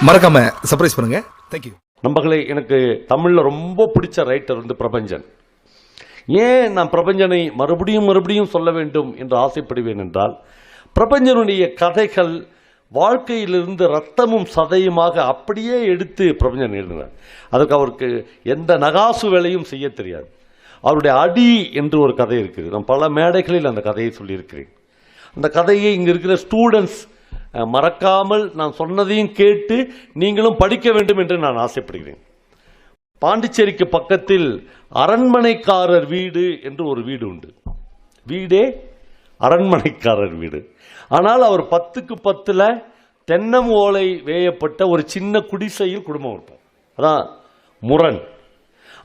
மறக்காம சர்ப்ரைஸ் பண்ணுங்க. தேங்க்யூ. நம்பர்களே, எனக்கு தமிழில் ரொம்ப பிடிச்ச ரைட்டர் வந்து பிரபஞ்சன். ஏன் நான் பிரபஞ்சனை மறுபடியும் மறுபடியும் சொல்ல வேண்டும் என்று ஆசைப்படுவேன் என்றால், பிரபஞ்சனுடைய கதைகள் வாழ்க்கையிலிருந்து ரத்தமும் சதையுமாக அப்படியே எடுத்து பிரபஞ்சன் எழுதினார். அதுக்கு அவருக்கு எந்த நகாசு வேலையும் செய்ய தெரியாது. அவருடைய அடி என்று ஒரு கதை இருக்குது. நான் பல மேடைகளில் அந்த கதையை சொல்லியிருக்கிறேன். அந்த கதையை இங்கே இருக்கிற ஸ்டூடெண்ட்ஸ் மறக்காமல் நான் சொன்னதையும் கேட்டு நீங்களும் படிக்க வேண்டும் என்று நான் ஆசைப்படுகிறேன். பாண்டிச்சேரிக்கு பக்கத்தில் அரண்மனைக்காரர் வீடு என்று ஒரு வீடு உண்டு. வீடே அரண்மனைக்காரர் வீடு. ஆனால் அவர் 10க்கு 10 தென்னம் ஓலை வேயப்பட்ட ஒரு சின்ன குடிசையில் குடும்பம் இருப்பார். அதான் முரண்.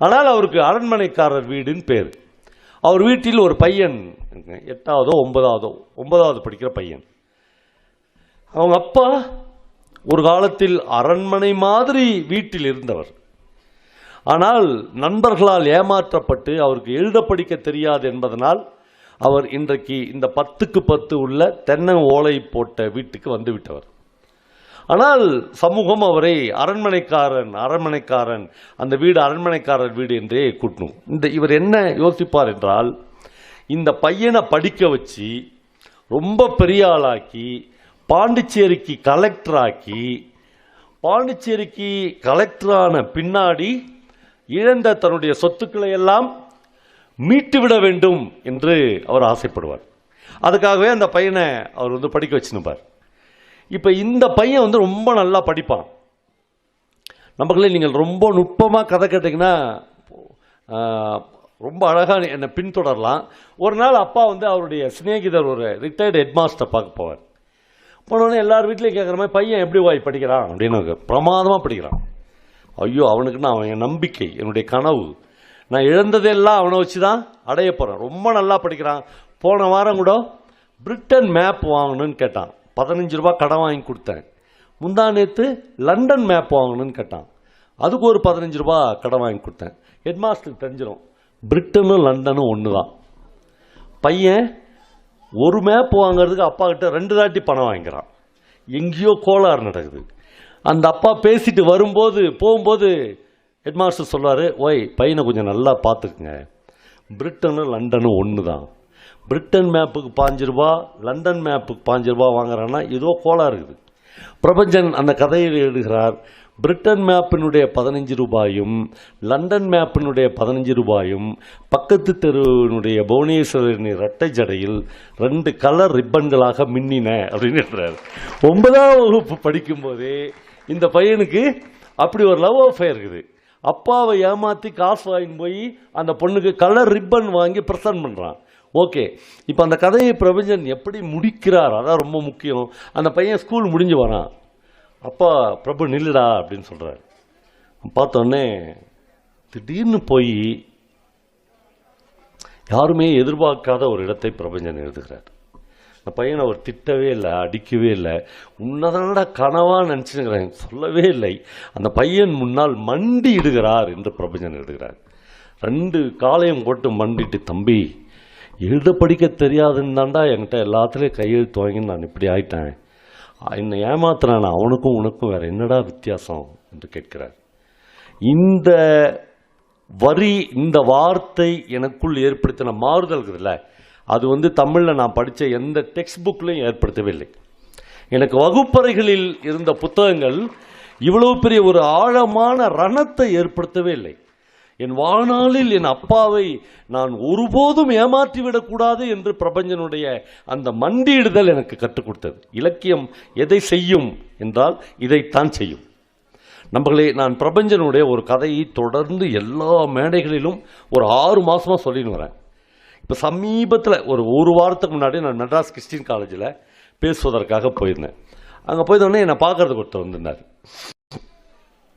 ஆனால் அவருக்கு அரண்மனைக்காரர் வீடுன்னு பேர். அவர் வீட்டில் ஒரு பையன், 8ஆவதோ 9ஆவது படிக்கிற பையன். அவங்க அப்பா ஒரு காலத்தில் அரண்மனை மாதிரி வீட்டில் இருந்தவர். ஆனால் நண்பர்களால் ஏமாற்றப்பட்டு அவருக்கு எழுத படிக்க தெரியாது என்பதனால் அவர் இன்றைக்கு இந்த 10க்கு 10 உள்ள தென்னை ஓலை போட்ட வீட்டுக்கு வந்து விட்டவர். ஆனால் சமூகம் அவரை அரண்மனைக்காரன் அந்த வீடு அரண்மனைக்காரர் வீடு என்றே கூட்டணும். இவர் என்ன யோசிப்பார் என்றால், இந்த பையனை படிக்க வச்சு ரொம்ப பெரிய ஆளாக்கி பாண்டிச்சேரிக்கு கலெக்டராக்கி, பாண்டிச்சேரிக்கு கலெக்டரான பின்னாடி இழந்த தன்னுடைய சொத்துக்களை எல்லாம் மீட்டுவிட வேண்டும் என்று அவர் ஆசைப்படுவார். அதுக்காகவே அந்த பையனை அவர் வந்து படிக்க வச்சுனுப்பார். இப்போ இந்த பையன் வந்து ரொம்ப நல்லா படிப்பான். நம்மளே நீங்கள் ரொம்ப நுட்பமாக கதை கேட்டிங்கன்னா ரொம்ப அழகாக என்னை பின்தொடரலாம். ஒரு நாள் அப்பா வந்து அவருடைய சிநேகிதர் ஒரு ரிட்டையர்டு ஹெட்மாஸ்டர் பார்க்க போவார். போனோடனே எல்லார் வீட்லேயும் கேட்குற மாதிரி, பையன் எப்படி வாய் படிக்கிறான் அப்படின்னு. பிரமாதமாக படிக்கிறான். ஐயோ, அவனுக்குன்னு அவன் என் நம்பிக்கை, என்னுடைய கனவு, நான் இழந்ததெல்லாம் அவனை வச்சு தான் அடைய போகிறேன். ரொம்ப நல்லா படிக்கிறான். போன வாரம் கூட பிரிட்டன் மேப் வாங்கணும்னு கேட்டான். 15 ரூபா கடன் வாங்கி கொடுத்தேன். முந்தா நேற்று லண்டன் மேப் வாங்கணும்னு கேட்டான். அதுக்கு ஒரு 15 ரூபா கடன் வாங்கி கொடுத்தேன். ஹெட்மாஸ்டருக்கு தெரிஞ்சிடும் பிரிட்டனும் லண்டனும் ஒன்று தான். பையன் ஒரு மேப் வாங்கிறதுக்கு அப்பா கிட்ட 2 தாட்டி பணம் வாங்கிக்கிறான். எங்கேயோ கோளாறு நடக்குது. அந்த அப்பா பேசிட்டு போகும்போது ஹெட்மாஸ்டர் சொல்றாரு, ஓய் பையனை கொஞ்சம் நல்லா பார்த்துக்குங்க, பிரிட்டனும் லண்டனும் ஒன்று தான். பிரிட்டன் மேப்புக்கு 5 ரூபா, லண்டன் மேப்புக்கு 5 ரூபா வாங்குறான்னா ஏதோ கோளாறு இருக்குது. பிரபஞ்சன் அந்த கதையில் எழுதுகிறார், பிரிட்டன் மேப்பினுடைய 15 ரூபாயும் லண்டன் மேப்பினுடைய 15 ரூபாயும் பக்கத்து தெருவினுடைய புவனேஸ்வரனின் இரட்டை ஜடையில் 2 கலர் ரிப்பன்களாக மின்னின அப்படின்னு சொல்றாரு. 9ஆம் வகுப்பு படிக்கும்போதே இந்த பையனுக்கு அப்படி ஒரு லவ் அஃபேர் இருக்குது. அப்பாவை ஏமாற்றி காசு வாங்கி போய் அந்த பொண்ணுக்கு கலர் ரிப்பன் வாங்கி ப்ரெசன்ட் பண்ணுறான். ஓகே, இப்போ அந்த கதையை பிரபஞ்சன் எப்படி முடிக்கிறார், அதான் ரொம்ப முக்கியம். அந்த பையன் ஸ்கூல் முடிஞ்சு வரான். அப்பா, பிரபு நில்லுடா அப்படின்னு சொல்கிறார். பார்த்தோன்னே திடீர்னு போய் யாருமே எதிர்பார்க்காத ஒரு இடத்தை பிரபஞ்சன் எழுதுகிறார். அந்த பையனை அவர் திட்டவே இல்லை, அடிக்கவே இல்லை. உன்னதானடா கனவாக நினச்சினுக்கிறேன், சொல்லவே இல்லை. அந்த பையன் முன்னால் மண்டி இடுகிறார் என்று பிரபஞ்சன் எழுதுகிறார். 2 காலையும் போட்டு மண்டிட்டு, தம்பி எழுத படிக்க தெரியாதுன்னு தாண்டா என்கிட்ட எல்லாத்துலேயும் கையெழுத்து வாங்கி நான் இப்படி ஆயிட்டேன். என்னை ஏமாத்துறான், அவனுக்கும் உனக்கும் வேற என்னடா வித்தியாசம் என்று கேட்கிறார். இந்த வரி, இந்த வார்த்தை எனக்குள் ஏற்படுத்தின மாறுதல் இருக்குதுல்ல, அது வந்து தமிழில் நான் படித்த எந்த டெக்ஸ்ட் புக்லையும் ஏற்படுத்தவே இல்லை. எனக்கு வகுப்பறைகளில் இருந்த புத்தகங்கள் இவ்வளவு பெரிய ஒரு ஆழமான ரணத்தை ஏற்படுத்தவே இல்லை. என் வாழ்நாளில் என் அப்பாவை நான் ஒருபோதும் ஏமாற்றிவிடக்கூடாது என்று பிரபஞ்சனுடைய அந்த மண்டியிடுதல் எனக்கு கற்றுக் கொடுத்தது. இலக்கியம் எதை செய்யும் என்றால் இதைத்தான் செய்யும். நம்மளே, நான் பிரபஞ்சனுடைய ஒரு கதையை தொடர்ந்து எல்லா மேடைகளிலும் ஒரு 6 மாதமாக சொல்லின்னு வரேன். இப்போ சமீபத்தில் ஒரு வாரத்துக்கு முன்னாடி நான் மெட்ராஸ் கிறிஸ்டின் காலேஜில் பேசுவதற்காக போயிருந்தேன். அங்கே போயிருந்தோடனே என்னை பார்க்கறதுக்கு ஒருத்தர் வந்திருந்தார்.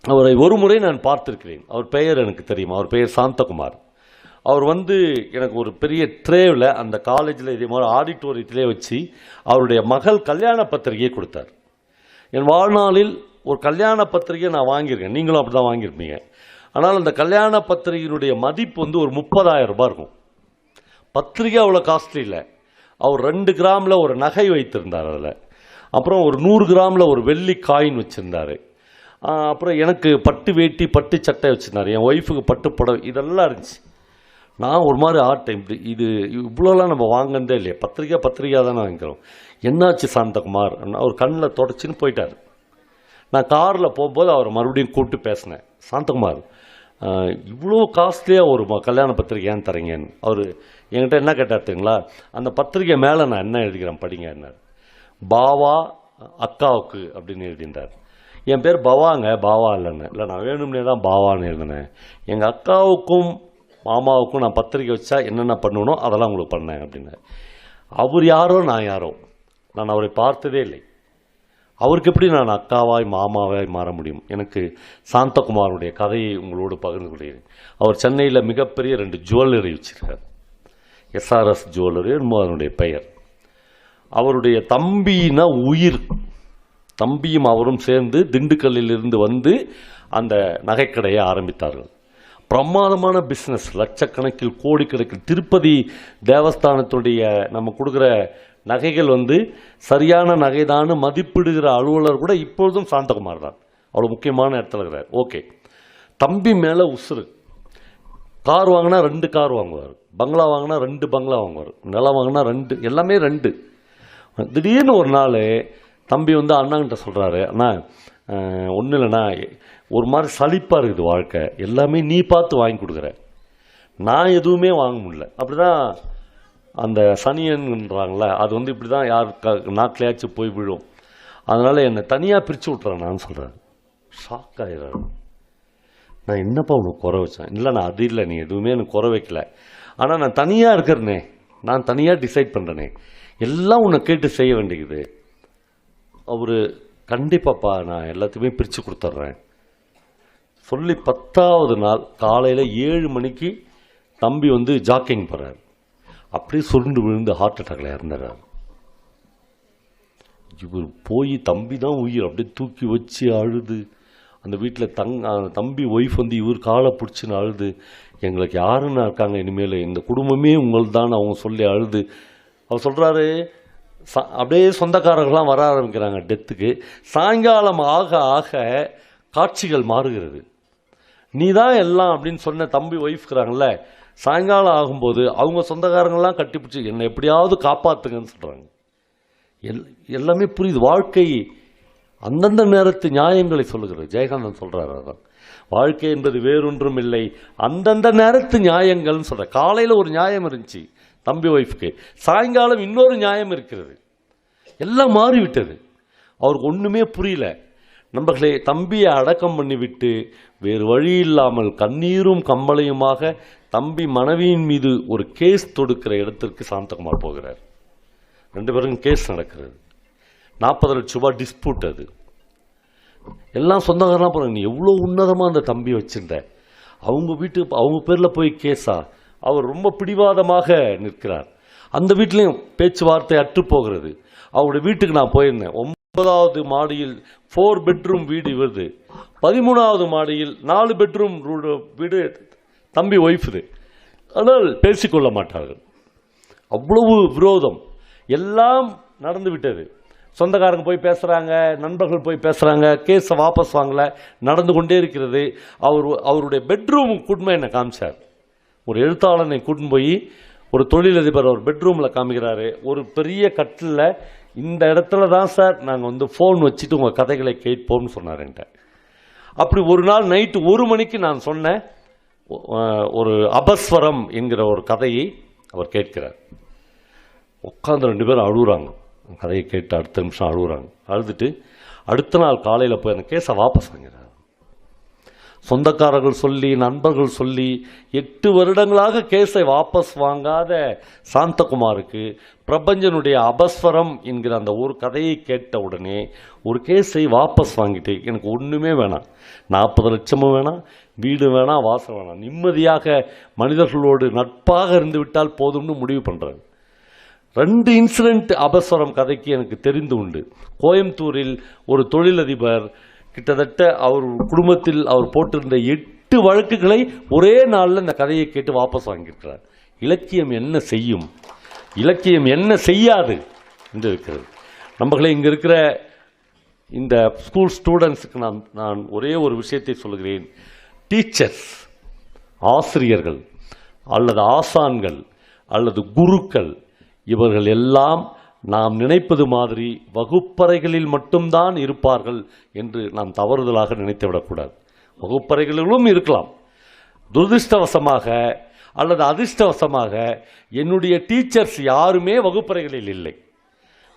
அவரை ஒரு முறை நான் பார்த்திருக்கிறேன். அவர் பெயர் எனக்கு தெரியும். அவர் பெயர் சாந்தகுமார். அவர் வந்து எனக்கு ஒரு பெரிய ட்ரேவில் அந்த காலேஜில் இதே மாதிரி ஆடிட்டோரியத்திலே வச்சு அவருடைய மகள் கல்யாண பத்திரிகையை கொடுத்தார். என் வாழ்நாளில் ஒரு கல்யாண பத்திரிகையை நான் வாங்கியிருக்கேன், நீங்களும் அப்படி தான் வாங்கியிருப்பீங்க. ஆனால் அந்த கல்யாண பத்திரிகையினுடைய மதிப்பு வந்து ஒரு 30,000 ரூபாய் இருக்கும். பத்திரிகை அவ்வளோ காஸ்ட்லி இல்லை. அவர் 2 கிராமில் ஒரு நகை வைத்திருந்தார். அதில் அப்புறம் ஒரு 100 கிராமில் ஒரு வெள்ளி காயின் வச்சுருந்தார். அப்புறம் எனக்கு பட்டு வேட்டி பட்டு சட்டை வச்சுருந்தார், என் ஒய்ஃபுக்கு பட்டு புடவை, இதெல்லாம் இருந்துச்சு. நான் ஒரு மாதிரி ஆட்டேன், இப்படி இது இவ்வளோலாம் நம்ம வாங்கினதே இல்லையா, பத்திரிக்கை தானே வாங்கிக்கிறோம். என்னாச்சு சாந்தகுமார், அவர் கண்ணில் தொடச்சின்னு போயிட்டார். நான் காரில் போகும்போது அவரை மறுபடியும் கூப்பிட்டு பேசினேன், சாந்தகுமார் இவ்வளோ காஸ்ட்லியாக ஒரு கல்யாண பத்திரிக்கை ஏன் தரீங்கன்னு. அவர் என்கிட்ட என்ன கேட்டாருங்களா, அந்த பத்திரிக்கை மேலே நான் என்ன எழுதிக்கிறேன் படிங்க என்னார். பாவா அக்காவுக்கு அப்படின்னு எழுதிட்டார். என் பேர் பவாங்க, பாவா இல்லைன்னு. இல்லை நான் வேணும்னே தான் பாவான்னு எழுதினேன். எங்கள் அக்காவுக்கும் மாமாவுக்கும் நான் பத்திரிக்கை வச்சா என்னென்ன பண்ணணும் அதெல்லாம் உங்களுக்கு பண்ணேன் அப்படின்னு. அவர் யாரோ நான் யாரோ, நான் அவரை பார்த்ததே இல்லை. அவருக்கு எப்படி நான் அக்காவாய் மாமாவாய் மாற முடியும்? எனக்கு சாந்தகுமாருடைய கதையை உங்களோடு பகிர்ந்து கொள்கிறேன். அவர் சென்னையில் மிகப்பெரிய 2 ஜுவல்லரி வச்சிருக்கார். எஸ்ஆர்எஸ் ஜுவல்லரி அதனுடைய பெயர். அவருடைய தம்பினா உயிர். தம்பியும் அவரும் சேர்ந்து திண்டுக்கல்லில் இருந்து வந்து அந்த நகைக்கடையை ஆரம்பித்தார்கள். பிரமாதமான பிஸ்னஸ், லட்சக்கணக்கில் கோடிக்கணக்கில். திருப்பதி தேவஸ்தானத்துடைய நம்ம கொடுக்குற நகைகள் சரியான நகைதான்னு மதிப்பிடுகிற அலுவலர் கூட இப்பொழுதும் சாந்தகுமார் தான். அவ்வளோ முக்கியமான இடத்துல இருக்கிறார். ஓகே, தம்பி மேலே உசுறு. கார் வாங்கினா 2 கார் வாங்குவார், பங்களா வாங்கினா 2 பங்களா வாங்குவார், நிலம் வாங்கினா 2, எல்லாமே 2. திடீர்னு ஒரு நாள் தம்பி அண்ணாங்கிட்ட சொல்கிறாரு, அண்ணா ஒன்றும் இல்லைண்ணா, ஒரு மாதிரி சலிப்பாக இருக்குது வாழ்க்கை, எல்லாமே நீ பார்த்து வாங்கி கொடுக்குற, நான் எதுவுமே வாங்க முடியல. அப்படி தான் அந்த சனியன்ன்றாங்களே, அது இப்படி தான் யார் நாக்கிலையாச்சும் போய் விழும், அதனால் என்னை தனியாக பிரித்து விட்றேன் நான் சொல்கிறேன். ஷாக் ஆகிறாரு. நான் என்னப்பா உனக்கு குறை வச்சேன்? இல்லை நான் அது இல்லை, நீ எதுவுமே எனக்கு குறை வைக்கல, ஆனால் நான் தனியாக இருக்கிறனே, நான் தனியாக டிசைட் பண்ணுறேனே, எல்லாம் உன்னை கேட்டு செய்ய வேண்டியது. அவர் கண்டிப்பாப்பா நான் எல்லாத்தையுமே பிரித்து கொடுத்துட்றேன் சொல்லி 10ஆவது நாள் காலையில் 7 மணிக்கு தம்பி ஜாக்கிங் போகிறார். அப்படியே சுருண்டு விழுந்து ஹார்ட் அட்டாக்ல இறந்துறார். இவர் போய் தம்பி தான் உயிர், அப்படியே தூக்கி வச்சு அழுது, அந்த வீட்டில் தம்பி ஒய்ஃப் இவர் காலை பிடிச்சின்னு அழுது, எங்களுக்கு யாருன்னா இருக்காங்க இனிமேல், இந்த குடும்பமே உங்கள் தான் அவங்க சொல்லி அழுது. அவர் சொல்கிறாரு, அப்படியே சொந்தக்காரர்கள்லாம் வர ஆரம்பிக்கிறாங்க டெத்துக்கு. சாயங்காலம் ஆக ஆக காட்சிகள் மாறுகிறது. நீ தான் எல்லாம் அப்படின்னு சொன்ன தம்பி ஒய்ஃப்கிறாங்கல்ல, சாயங்காலம் ஆகும்போது அவங்க சொந்தக்காரங்கள்லாம் கட்டிப்பிடிச்சி என்னை எப்படியாவது காப்பாற்றுங்கன்னு சொல்கிறாங்க. எல்லாமே புரியுது. வாழ்க்கை அந்தந்த நேரத்து நியாயங்களை சொல்லுகிறது. ஜெயகாந்தன் சொல்கிறார், அதான் வாழ்க்கை என்பது வேறொன்றும் இல்லை, அந்தந்த நேரத்து நியாயங்கள்னு சொல்கிற. காலையில் ஒரு நியாயம் இருந்துச்சு தம்பி ஒய்ஃப்க்கு, சாயங்காலம் இன்னொரு நியாயம் இருக்கிறது. எல்லாம் மாறிவிட்டது. அவருக்கு ஒன்றுமே புரியல. நண்பர்களே, தம்பியை அடக்கம் பண்ணிவிட்டு வேறு வழி இல்லாமல் கண்ணீரும் கம்பளையுமாக தம்பி மனைவியின் மீது ஒரு கேஸ் தொடுக்கிற இடத்திற்கு சாந்தகுமார் போகிறார். 2 பேரும் கேஸ் நடக்கிறது. 40 லட்ச ரூபாய் டிஸ்பியூட். அது எல்லாம் சொந்தக்காரெலாம் போகிறாங்க. நீ எவ்வளோ உன்னதமாக அந்த தம்பி வச்சுருந்த, அவங்க பேரில் போய் கேஸா? அவர் ரொம்ப பிடிவாதமாக நிற்கிறார். அந்த வீட்லேயும் பேச்சுவார்த்தை அற்று போகிறது. அவருடைய வீட்டுக்கு நான் போயிருந்தேன். 9வது மாடியில் 4 பெட்ரூம் வீடு இவருது, 13வது மாடியில் 4 பெட்ரூம் வீடு தம்பி ஒய்ஃபுது. ஆனால் பேசிக்கொள்ள மாட்டார்கள். அவ்வளவு விரோதம். எல்லாம் நடந்து விட்டது. சொந்தக்காரங்க போய் பேசுகிறாங்க, நண்பர்கள் போய் பேசுகிறாங்க, கேஸை வாபஸ் வாங்கலை, நடந்து கொண்டே இருக்கிறது. அவருடைய பெட்ரூம் கூட்டின்னு என்னை காமிச்சார். ஒரு எழுத்தாளனை கூட்டின்னு போய் ஒரு தொழிலதிபர் அவர் பெட்ரூமில் காமிக்கிறாரு. ஒரு பெரிய கட்டிலில், இந்த இடத்துல தான் சார் நாங்கள் ஃபோன் வச்சுட்டு உங்கள் கதைகளை கேட்போம்னு சொன்னார் என்கிட்ட. அப்படி ஒரு நாள் நைட்டு 1 மணிக்கு நான் சொன்னேன், ஒரு அபஸ்வரம் என்கிற ஒரு கதையை அவர் கேட்கிறார். உட்காந்து 2 பேரும் அழுகுறாங்க. கதையை கேட்டு அடுத்த நிமிஷம் அழுகுறாங்க. அழுதுட்டு அடுத்த நாள் காலையில் போய் அந்த கேஸை வாபஸ் வாங்கிறார். சொந்தக்காரர்கள் சொல்லி, நண்பர்கள் சொல்லி 8 வருடங்களாக கேஸை வாபஸ் வாங்காத சாந்தகுமாருக்கு பிரபஞ்சனுடைய அபஸ்வரம் என்கிற அந்த ஒரு கதையை கேட்ட உடனே ஒரு கேஸை வாபஸ் வாங்கிட்டு, எனக்கு ஒன்றுமே வேணாம், 40 லட்சமும் வேணாம், வீடு வேணாம், வாசம் வேணாம், நிம்மதியாக மனிதர்களோடு நட்பாக இருந்து விட்டால் போதும்னு முடிவு பண்ணுறாரு. 2 இன்சிடென்ட் அபஸ்வரம் கதைக்கு எனக்கு தெரிந்து உண்டு. கோயம்புத்தூரில் ஒரு தொழிலதிபர் கிட்டத்தட்ட அவர் குடும்பத்தில் அவர் போட்டிருந்த 8 வழக்குகளை ஒரே நாளில் இந்த கதையை கேட்டு வாபஸ் வாங்கியிருக்கிறார். இலக்கியம் என்ன செய்யும், இலக்கியம் என்ன செய்யாது என்று இருக்கிறது. நம்மளே இங்கே இருக்கிற இந்த ஸ்கூல் ஸ்டூடெண்ட்ஸுக்கு நான் ஒரே ஒரு விஷயத்தை சொல்கிறேன். டீச்சர்ஸ், ஆசிரியர்கள் அல்லது ஆசான்கள் அல்லது குருக்கள், இவர்கள் எல்லாம் நாம் நினைப்பது மாதிரி வகுப்பறைகளில் மட்டும்தான் இருப்பார்கள் என்று நாம் தவறுதலாக நினைத்துவிடக்கூடாது. வகுப்பறைகளிலும் இருக்கலாம். துரதிர்ஷ்டவசமாக அல்லது அதிர்ஷ்டவசமாக என்னுடைய டீச்சர்ஸ் யாருமே வகுப்பறைகளில் இல்லை.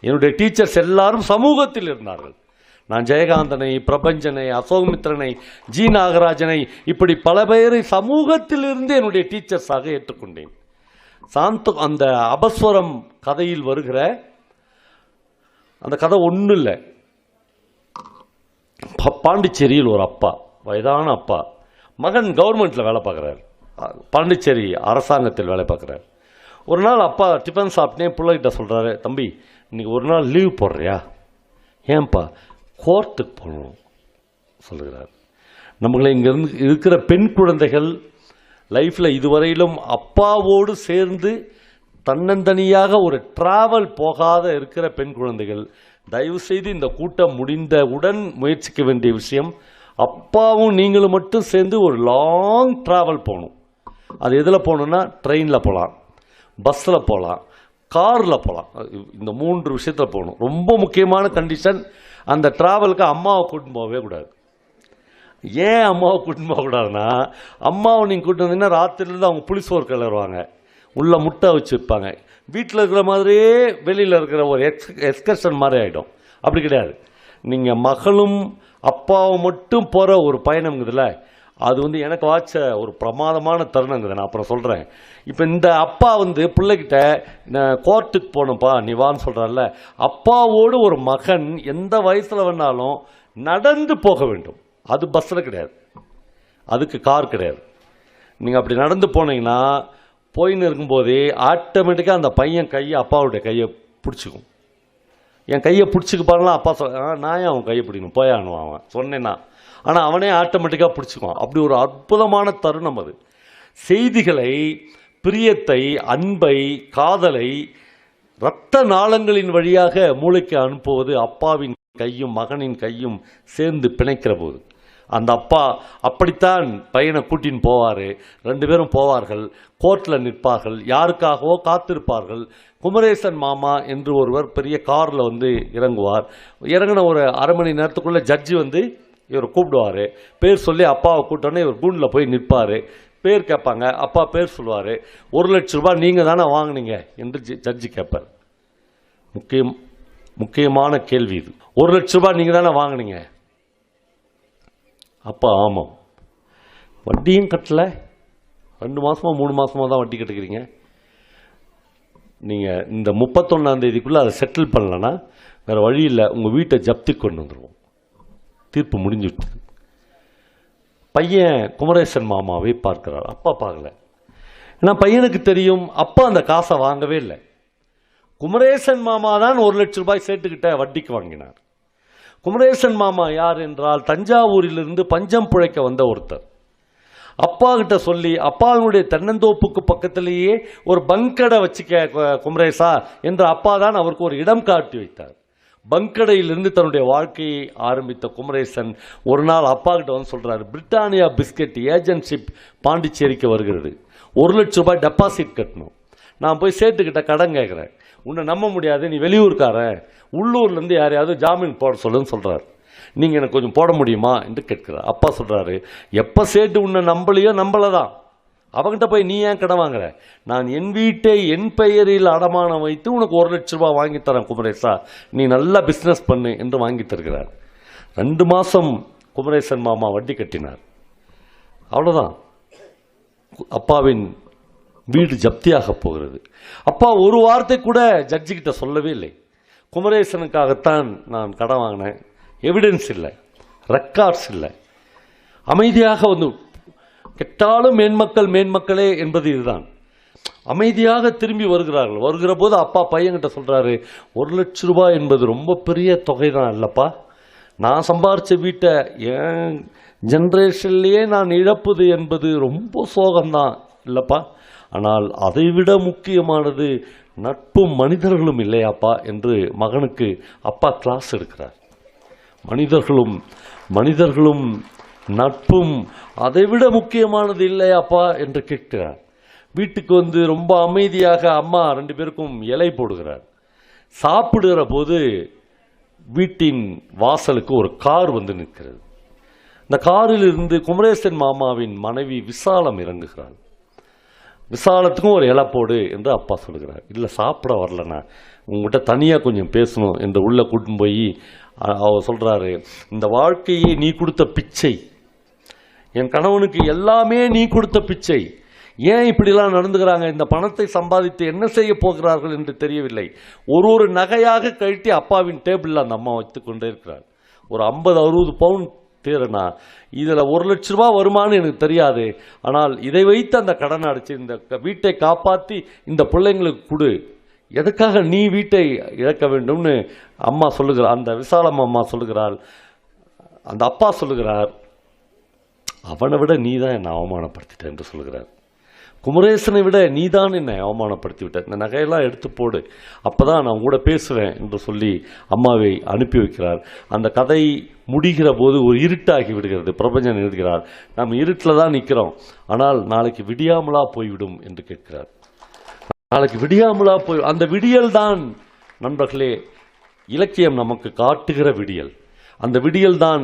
என்னுடைய டீச்சர்ஸ் எல்லாரும் சமூகத்தில் இருந்தார்கள். நான் ஜெயகாந்தனை, பிரபஞ்சனை, அசோகமித்ரனை, ஜி நாகராஜனை, இப்படி பல பேரை சமூகத்தில் இருந்து என்னுடைய டீச்சர்ஸாக ஏற்றுக்கொண்டேன். அந்த அபஸ்வரம் கதையில் வருகிற அந்த கதை ஒன்றும் இல்லை. பாண்டிச்சேரியில் ஒரு அப்பா, வயதான அப்பா, மகன் கவர்மெண்ட்டில் வேலை பார்க்குறாரு, பாண்டிச்சேரி அரசாங்கத்தில் வேலை பார்க்குறாரு. ஒரு நாள் அப்பா டிஃபன் சாப்பிட்டே பிள்ளைகிட்ட சொல்கிறாரு, தம்பி இன்னைக்கு ஒரு நாள் லீவ் போடுறியா? ஏன்பா? கோர்ட்டுக்கு போகணும் சொல்லுகிறார். நம்மளை இங்கேருந்து இருக்கிற பெண் குழந்தைகள் லைஃப்பில் இதுவரையிலும் அப்பாவோடு சேர்ந்து தன்னந்தனியாக ஒரு டிராவல் போகாத இருக்கிற பெண் குழந்தைகள், தயவுசெய்து இந்த கூட்டம் முடிந்தவுடன் முயற்சிக்க வேண்டிய விஷயம், அப்பாவும் நீங்களும் மட்டும் சேர்ந்து ஒரு லாங் டிராவல் போகணும். அது எதில் போகணுன்னா, ட்ரெயினில் போகலாம், பஸ்ஸில் போகலாம், காரில் போகலாம். இந்த 3 விஷயத்தில் போகணும். ரொம்ப முக்கியமான கண்டிஷன், அந்த டிராவலுக்கு அம்மாவை கூட்டின்னு போகவே கூடாது. ஏன் அம்மாவை கூட்டின்னு போகக்கூடாதுன்னா, அம்மாவை நீங்கள் கூட்டிட்டு வந்தீங்கன்னா ராத்திரிலேருந்து அவங்க புளிசோறு கிளறுவாங்க, உள்ள முட்டை வச்சு வைப்பாங்க. வீட்டில் இருக்கிற மாதிரியே வெளியில் இருக்கிற ஒரு எக்ஸ்கர்ஷன் மாதிரி ஆகிடும். அப்படி கிடையாது. நீங்கள் மகளும் அப்பாவும் மட்டும் போகிற ஒரு பயணம்ங்குதுல, அது எனக்கு வாட்ச ஒரு பிரமாதமான தருணங்குது. நான் அப்புறம் சொல்கிறேன். இப்போ இந்த அப்பா பிள்ளைகிட்ட நான் கோர்ட்டுக்கு போகணும்ப்பா நீ வான்னு சொல்கிறான்ல, அப்பாவோடு ஒரு மகன் எந்த வயசில் வேணாலும் நடந்து போக வேண்டும். அது பஸ்ஸில் கிடையாது, அதுக்கு கார் கிடையாது. நீங்கள் அப்படி நடந்து போனீங்கன்னா போயின்னு இருக்கும்போதே ஆட்டோமேட்டிக்காக அந்த பையன் கையை அப்பாவுடைய கையை பிடிச்சிக்கும். என் கையை பிடிச்சிக்குப்பான்லாம் அப்பா நான் ஏன் அவன் கையை பிடிக்கணும், போயானுவான் அவன் சொன்னேன்னா. ஆனால் அவனே ஆட்டோமேட்டிக்காக பிடிச்சிக்குவான். அப்படி ஒரு அற்புதமான தருணம் அது. செய்திகளை, பிரியத்தை, அன்பை, காதலை இரத்த நாளங்களின் வழியாக மூளைக்கு அனுப்புவது அப்பாவின் கையும் மகனின் கையும் சேர்ந்து பிணைக்கிற போது. அந்த அப்பா அப்படித்தான் பையனை கூட்டின்னு போவார். 2 பேரும் போவார்கள், கோர்ட்டில் நிற்பார்கள், யாருக்காகவோ காத்திருப்பார்கள். குமரேசன் மாமா என்று ஒருவர் பெரிய காரில் இறங்குவார். இறங்கின ஒரு அரை மணி நேரத்துக்குள்ளே ஜட்ஜி இவர் கூப்பிடுவார். பேர் சொல்லி அப்பாவை கூப்பிட்டோன்னே இவர் கூண்டில் போய் நிற்பார். பேர் கேட்பாங்க, அப்பா பேர் சொல்லுவார். 1 லட்ச ரூபாய் நீங்கள் தானே வாங்கினீங்க என்று ஜட்ஜி கேட்பார். முக்கியமான கேள்வி இது. 1 லட்ச ரூபாய் நீங்கள் தானே வாங்கினீங்க? அப்பா ஆமாம். வட்டியும் கட்டல, 2 மாதமாக 3 மாதமாக தான் வட்டி கட்டுக்கிறீங்க. நீங்கள் இந்த 31ஆம் தேதிக்குள்ளே அதை செட்டில் பண்ணலன்னா வேறு வழி இல்லை, உங்கள் வீட்டை ஜப்தி கொண்டு வந்துடுவோம். தீர்ப்பு முடிஞ்சுட்டு பையன் குமரேசன் மாமாவை பார்க்கிறார். அப்பா பார்க்கல. ஏன்னா பையனுக்கு தெரியும் அப்பா அந்த காசை வாங்கவே இல்லை. குமரேசன் மாமா தான் 1 லட்ச ரூபாய் சேர்த்துக்கிட்ட வட்டிக்கு வாங்கினார். குமரேசன் மாமா யார் என்றால் தஞ்சாவூரிலிருந்து பஞ்சம் பிழைக்க வந்த ஒருத்தர். அப்பா கிட்ட சொல்லி அப்பாவுடைய தென்னந்தோப்புக்கு பக்கத்திலேயே ஒரு பங்கடை வச்சுக்க குமரேசா என்ற அப்பா தான் அவருக்கு ஒரு இடம் காட்டி வைத்தார். பங்கடையிலிருந்து தன்னுடைய வாழ்க்கையை ஆரம்பித்த குமரேசன் ஒரு நாள் அப்பா கிட்ட சொல்றாரு, பிரிட்டானியா பிஸ்கட் ஏஜென்ட்ஷிப் பாண்டிச்சேரிக்கு வருகிறது, 1 லட்ச ரூபாய் டெபாசிட் கட்டணும். நான் போய் சேட்டுக்கிட்ட கடன் கேட்குறேன், உன்னை நம்ப முடியாது, நீ வெளியூர்காரன், உள்ளூர்லேருந்து யாரையாவது ஜாமீன் போட சொல்லுன்னு சொல்கிறார். நீங்கள் எனக்கு கொஞ்சம் போட முடியுமா என்று கேட்குறார். அப்பா சொல்கிறாரு, எப்போ சேட்டு உன்னை நம்பலையோ நம்பலை தான், அவங்ககிட்ட போய் நீ ஏன் கடன் வாங்குற? நான் என் வீட்டை என் பெயரில் அடமானம் வைத்து உனக்கு 1 லட்ச ரூபாய் வாங்கித்தரேன் குமரேசா, நீ நல்லா பிஸ்னஸ் பண்ணு என்று வாங்கி தருகிறார். 2 மாதம் குமரேசன் மாமா வட்டி கட்டினார். அவ்வளோதான், அப்பாவின் வீடு ஜப்தியாக போகிறது. அப்பா ஒரு வார்த்தை கூட ஜட்ஜிக்கிட்ட சொல்லவே இல்லை. குமரேசனுக்காகத்தான் நான் கடன் வாங்கினேன், எவிடன்ஸ் இல்லை, ரெக்கார்ட்ஸ் இல்லை. அமைதியாக கெட்டாலும் மேன்மக்களே என்பது இதுதான். அமைதியாக திரும்பி வருகிறார்கள். வருகிற போது அப்பா பையன்கிட்ட சொல்கிறாரு, 1 லட்ச ரூபாய் என்பது ரொம்ப பெரிய தொகை தான் இல்லைப்பா, நான் சம்பாரித்த வீட்டை என் ஜென்ரேஷன்லேயே நான் இழப்பது என்பது ரொம்ப சோகம்தான் இல்லைப்பா, ஆனால் அதைவிட முக்கியமானது நட்பும் மனிதர்களும் இல்லையாப்பா என்று மகனுக்கு அப்பா கிளாஸ் எடுக்கிறார். மனிதர்களும் நட்பும் அதைவிட முக்கியமானது இல்லையாப்பா என்று கேட்கிறார். வீட்டுக்கு வந்து ரொம்ப அமைதியாக அம்மா 2 பேருக்கும் இலை போடுகிறார். சாப்பிடுகிற போது வீட்டின் வாசலுக்கு ஒரு கார் வந்து நிற்கிறது. இந்த காரில் இருந்து குமரேசன் மாமாவின் மனைவி விசாலம் இறங்குகிறாள். விசாலத்துக்கும் ஒரு இலை போடு என்று அப்பா சொல்கிறார். இல்லை சாப்பிட வரலண்ணா, உங்கள்கிட்ட தனியாக கொஞ்சம் பேசணும் என்று உள்ளே கூட்டின்னு போய் அவர் சொல்கிறாரு, இந்த வாழ்க்கையே நீ கொடுத்த பிச்சை, என் கணவனுக்கு எல்லாமே நீ கொடுத்த பிச்சை, ஏன் இப்படிலாம் நடந்துக்கிறாங்க, இந்த பணத்தை சம்பாதித்து என்ன செய்ய போகிறார்கள் என்று தெரியவில்லை. ஒரு நகையாக கழட்டி அப்பாவின் டேபிளில் அந்த அம்மா வைத்து கொண்டே இருக்கிறார். ஒரு 50-60 பவுன் தேருனா இதில் 1 லட்ச ரூபா வருமானு எனக்கு தெரியாது, ஆனால் இதை வைத்து அந்த கடனை அடைச்சி இந்த வீட்டை காப்பாற்றி இந்த பிள்ளைங்களுக்கு கொடு, எதுக்காக நீ வீட்டை இழக்க வேண்டும்னு அம்மா சொல்லுகிறார். அந்த விசாலம் அம்மா சொல்லுகிறாள். அந்த அப்பா சொல்லுகிறார், அவனை விட நீ தான் என்னை அவமானப்படுத்திட்ட என்று சொல்கிறார். குமரேசனை விட நீதான் என்னை அவமானப்படுத்தி விட்ட, இந்த நகையெல்லாம் எடுத்து போடு, அப்போதான் நான் கூட பேசுவேன் என்று சொல்லி அம்மாவை அனுப்பி வைக்கிறார். அந்த கதை முடிகிற போது ஒரு இருட்டாகி விடுகிறது. பிரபஞ்சன் எழுதுகிறார், நாம் இருட்டில் தான் நிற்கிறோம், ஆனால் நாளைக்கு விடியாமலா போய்விடும் என்று கேட்கிறார். நாளைக்கு விடியாமலா போய், அந்த விடியல் தான் நண்பர்களே இலக்கியம் நமக்கு காட்டுகிற விடியல். அந்த விடியல் தான்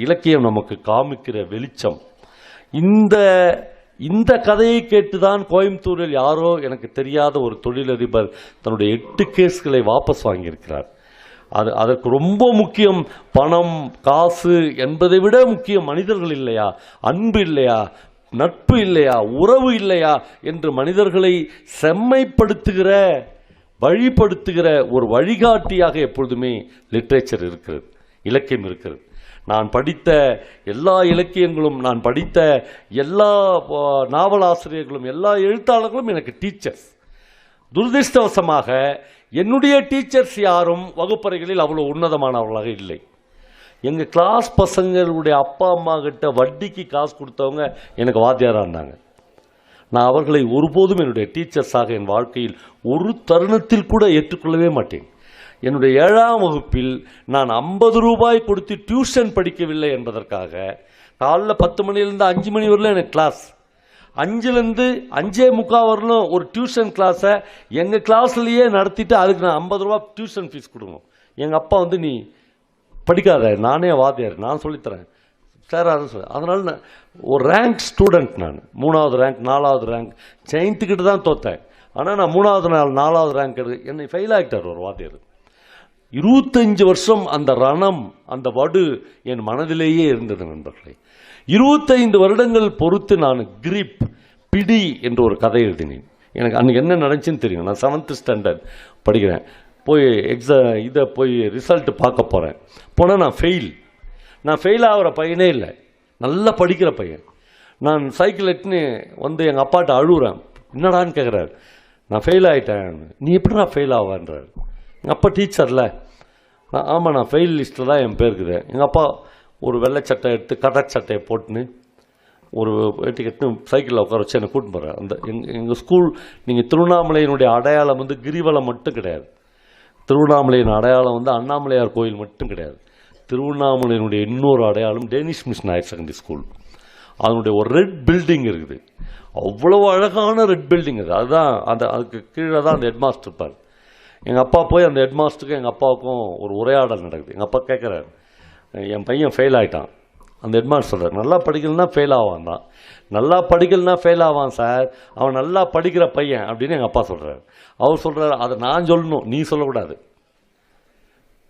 இலக்கியம் நமக்கு காமிக்கிற வெளிச்சம். இந்த கதையை கேட்டுதான் கோயம்புத்தூரில் யாரோ எனக்கு தெரியாத ஒரு தொழிலதிபர் தன்னுடைய 8 கேஸ்களை வாபஸ் வாங்கியிருக்கிறார். அதற்கு ரொம்ப முக்கியம் பணம் காசு என்பதை விட முக்கியம் மனிதர்கள் இல்லையா, அன்பு இல்லையா, நட்பு இல்லையா, உறவு இல்லையா என்று மனிதர்களை செம்மைப்படுத்துகிற வழிபடுத்துகிற ஒரு வழிகாட்டியாக எப்பொழுதுமே லிட்ரேச்சர் இருக்கிறது, இலக்கியம் இருக்கிறது. நான் படித்த எல்லா இலக்கியங்களும், நான் படித்த எல்லா நாவலாசிரியர்களும், எல்லா எழுத்தாளர்களும் எனக்கு டீச்சர்ஸ். துரதிர்ஷ்டவசமாக என்னுடைய டீச்சர்ஸ் யாரும் வகுப்பறைகளில் அவ்வளோ உன்னதமானவர்களாக இல்லை. எங்கள் கிளாஸ் பசங்களுடைய அப்பா அம்மா கிட்ட வட்டிக்கு காசு கொடுத்தவங்க எனக்கு வாத்தியாராக இருந்தாங்க. நான் அவர்களை ஒருபோதும் என்னுடைய டீச்சர்ஸாக என் வாழ்க்கையில் ஒரு தருணத்தில் கூட ஏற்றுக்கொள்ளவே மாட்டேன். என்னுடைய 7ஆம் வகுப்பில் நான் 50 ரூபாய் கொடுத்து டியூஷன் படிக்கவில்லை என்பதற்காக காலைல 10 மணிலேருந்து 5 மணி வரலும் எனக்கு கிளாஸ், 5லேருந்து 5:45 வரலும் ஒரு டியூஷன் கிளாஸை எங்கள் கிளாஸ்லேயே நடத்திட்டு அதுக்கு நான் 50 ரூபா டியூஷன் ஃபீஸ் கொடுக்கணும். எங்கள் அப்பா வந்து நீ படிக்காத, நானே வாத்தியார், நான் சொல்லித்தரேன் சார், அதை சொல்ல. அதனால் நான் ஒரு ரேங்க் ஸ்டூடெண்ட், நான் 3வது ரேங்க் 4வது ரேங்க் ஜெயந்த்கிட்ட தான் தோற்றேன். ஆனால் நான் 3வது நாள் 4வது ரேங்க் எடுத்து என்னை ஃபெயில் ஆகிட்டார் ஒரு வாத்தியார். 25 வருஷம் அந்த ரணம், அந்த வடு என் மனதிலேயே இருந்தது நண்பர்களே. 25 வருடங்கள் பொறுத்து நான் கிரிப் பிடி என்ற ஒரு கதை எழுதினேன். எனக்கு அன்றைக்கி என்ன நடந்துச்சுன்னு தெரியும். நான் 7th ஸ்டாண்டர்ட் படிக்கிறேன். போய் போய் ரிசல்ட் பார்க்க போகிறேன். போனால் நான் ஃபெயில் ஆகிற பையனே இல்லை, நல்லா படிக்கிற பையன். நான் சைக்கிள் எட்டுன்னு வந்து எங்கள் அப்பாட்ட அழுகுறேன். என்னடான்னு கேட்குறாரு. நான் ஃபெயில் ஆகிட்டேன். நீ எப்படி நான் ஃபெயில் ஆவேன்றார். எங்கள் அப்பா டீச்சரில். ஆமாம், நான் ஃபெயில் லிஸ்ட்டில் தான் என் பேர் இருக்குது. எங்கள் அப்பா ஒரு வெள்ளை சட்டை எடுத்து கடற் சட்டையை போட்டுன்னு ஒரு கட்டுன்னு சைக்கிளில் உட்கார வச்சு என்னை கூட்டின்னு போகிறேன். அந்த எங்கள் ஸ்கூல், நீங்கள் திருவண்ணாமலையினுடைய அடையாளம் வந்து கிரிவலம் மட்டும் கிடையாது. திருவண்ணாமலையின் அடையாளம் வந்து அண்ணாமலையார் கோயில் மட்டும் கிடையாது. திருவண்ணாமலையினுடைய இன்னொரு அடையாளம் Danish mission higher secondary school. அதனுடைய ஒரு ரெட் பில்டிங் இருக்குது. அவ்வளோ அழகான ரெட் பில்டிங் அது. அதுதான் அதுக்கு கீழே தான் அந்த ஹெட்மாஸ்டர் இருப்பார். எங்கள் அப்பா போய் அந்த ஹெட்மாஸ்டருக்கும் எங்கள் அப்பாவுக்கும் ஒரு உரையாடல் நடக்குது. எங்கள் அப்பா கேட்குறாரு, என் பையன் ஃபெயில் ஆகிட்டான். அந்த ஹெட்மாஸ்டர் சொல்கிறார், நல்லா படிக்கலன்னா ஃபெயில் ஆவான் தான். நல்லா படிக்கலன்னா ஃபெயில் ஆவான் சார், அவன் நல்லா படிக்கிற பையன் அப்படின்னு எங்கள் அப்பா சொல்கிறார். அவர் சொல்கிறார், அதை நான் சொல்லணும், நீ சொல்லக்கூடாது.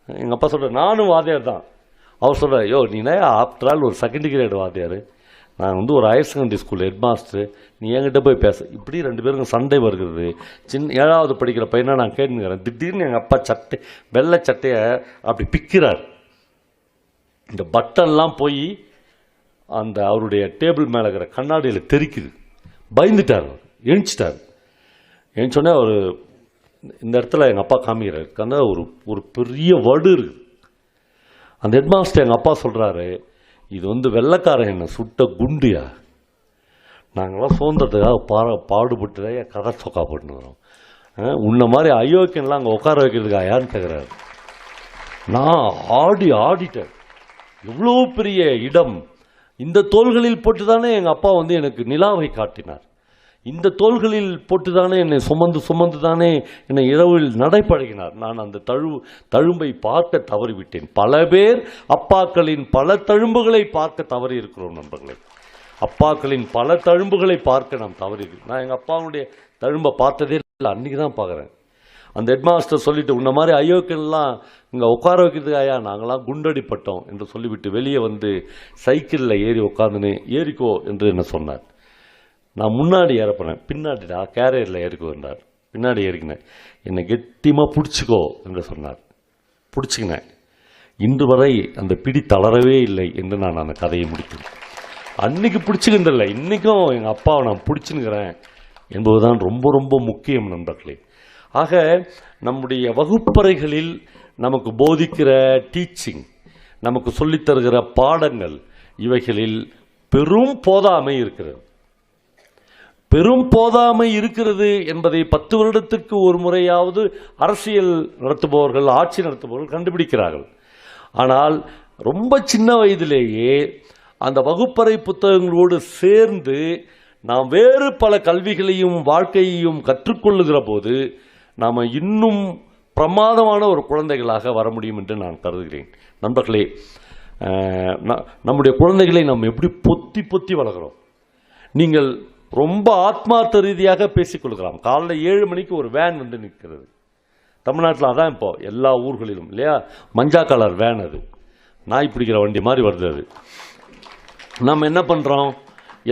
எங்கள் அப்பா சொல்கிறார், நானும் வாத்தியார் தான். அவர் சொல்கிறார், யோ நீனே ஆஃப்டர் ஆல் ஒரு 2nd கிரேட் வாத்தியார், நான் வந்து ஒரு ஹையர் செகண்டரி ஸ்கூல் ஹெட்மாஸ்டர், நீ என்கிட்ட போய் பேச. இப்படி 2 பேருக்கும் சண்டை வருகிறது. 7வது படிக்கிற பையனா நான் கேட்டுக்கிறேன். திடீர்னு எங்கள் அப்பா வெள்ளை சட்டையை அப்படி பிக்கிறார். இந்த பட்டன்லாம் போய் அந்த அவருடைய டேபிள் மேலே இருக்கிற கண்ணாடியில் தெரிக்குது. பயந்துட்டார், எழுந்துச்சிட்டார். எழுந்தோடனே அவர் இந்த இடத்துல எங்கள் அப்பா காமிக்கிறார். கண்ணா ஒரு பெரிய வடு இருக்குது. அந்த ஹெட்மாஸ்டர் எங்கள் அப்பா சொல்கிறாரு, இது வந்து வெள்ளைக்காரன் என்ன சுட்ட குண்டியா, நாங்களாம் சுதந்திரத்துக்காக பாடுபட்டு தான் கதை சொக்கா போட்டுன்னு வரோம், உன்ன மாதிரி அயோக்கியன்லாம் அங்கே உட்கார வைக்கிறதுக்கா யாருன்னு கேட்குறாரு. நான் ஆடிட்டேன். எவ்வளோ பெரிய இடம்! இந்த தோள்களில் போட்டுதானே எங்கள் அப்பா வந்து எனக்கு நிலாவை காட்டினார். இந்த தோள்களில் போட்டுதானே என்னை சுமந்து தானே என்னை இரவில் நடைபழகினார். நான் அந்த தழும்பை பார்க்க தவறிவிட்டேன். பல பேர் அப்பாக்களின் பல தழும்புகளை பார்க்க தவறி இருக்கிறோம் நண்பர்களே. அப்பாக்களின் பல தழும்புகளை பார்க்க நாம் தவறி. நான் எங்கள் அப்பாவுடைய தழும்பை பார்த்ததே இல்லை, அன்றைக்கி தான் பார்க்குறேன். அந்த ஹெட்மாஸ்டர் சொல்லிட்டு, உன்ன மாதிரி அயோக்கியெல்லாம் இங்கே உட்கார வைக்கிறதுக்கு ஐயா நாங்களாம் குண்டடிப்பட்டோம் என்று சொல்லிவிட்டு வெளியே வந்து சைக்கிளில் ஏறி உட்காந்துன்னு ஏறிக்கோ என்று என்ன சொன்னார். நான் முன்னாடி ஏறப்போனேன், பின்னாடி கேரியரில் ஏறிக்கோ என்றார். பின்னாடி ஏறிக்கினேன். என்னை கெட்டியமாக பிடிச்சிக்கோ என்று சொன்னார். பிடிச்சிக்கினேன். இன்று வரை அந்த பிடி தளரவே இல்லை என்று நான் அந்த கதையை முடித்தேன். அன்னைக்கு பிடிச்சிக்கின்றல, இன்றைக்கும் எங்கள் அப்பாவை நான் பிடிச்சின்னுக்கிறேன் என்பதுதான் ரொம்ப ரொம்ப முக்கியம் நண்பர்களே. ஆக நம்முடைய வகுப்பறைகளில் நமக்கு போதிக்கிற டீச்சிங், நமக்கு சொல்லித்தருகிற பாடங்கள், இவைகளில் பெரும் போதாமை இருக்கிறது. பெரும் போதாமை இருக்கிறது என்பதை 10 வருடத்துக்கு ஒரு முறையாவது அரசியல் நடத்துபவர்கள், ஆட்சி நடத்துபவர்கள் கண்டுபிடிக்கிறார்கள். ஆனால் ரொம்ப சின்ன வயதிலேயே அந்த வகுப்பறை புத்தகங்களோடு சேர்ந்து நாம் வேறு பல கல்விகளையும் வாழ்க்கையையும் கற்றுக்கொள்ளுகிற போது நாம் இன்னும் பிரமாதமான ஒரு குழந்தைகளாக வர முடியும் என்று நான் கருதுகிறேன். நண்பர்களே, நம்முடைய குழந்தைகளை நாம் எப்படி பொத்தி வளர்கிறோம். நீங்கள் ரொம்ப ஆத்மார்த்த ரீதியாக பேசிக்கொள்கிறோம். காலைல 7 மணிக்கு ஒரு வேன் வந்து நிற்கிறது. தமிழ்நாட்டில் அதான் இப்போ எல்லா ஊர்களிலும் இல்லையா, மஞ்சா கலர் வேன், அது நாய் பிடிக்கிற வண்டி மாதிரி வருது. அது நம்ம என்ன பண்ணுறோம்,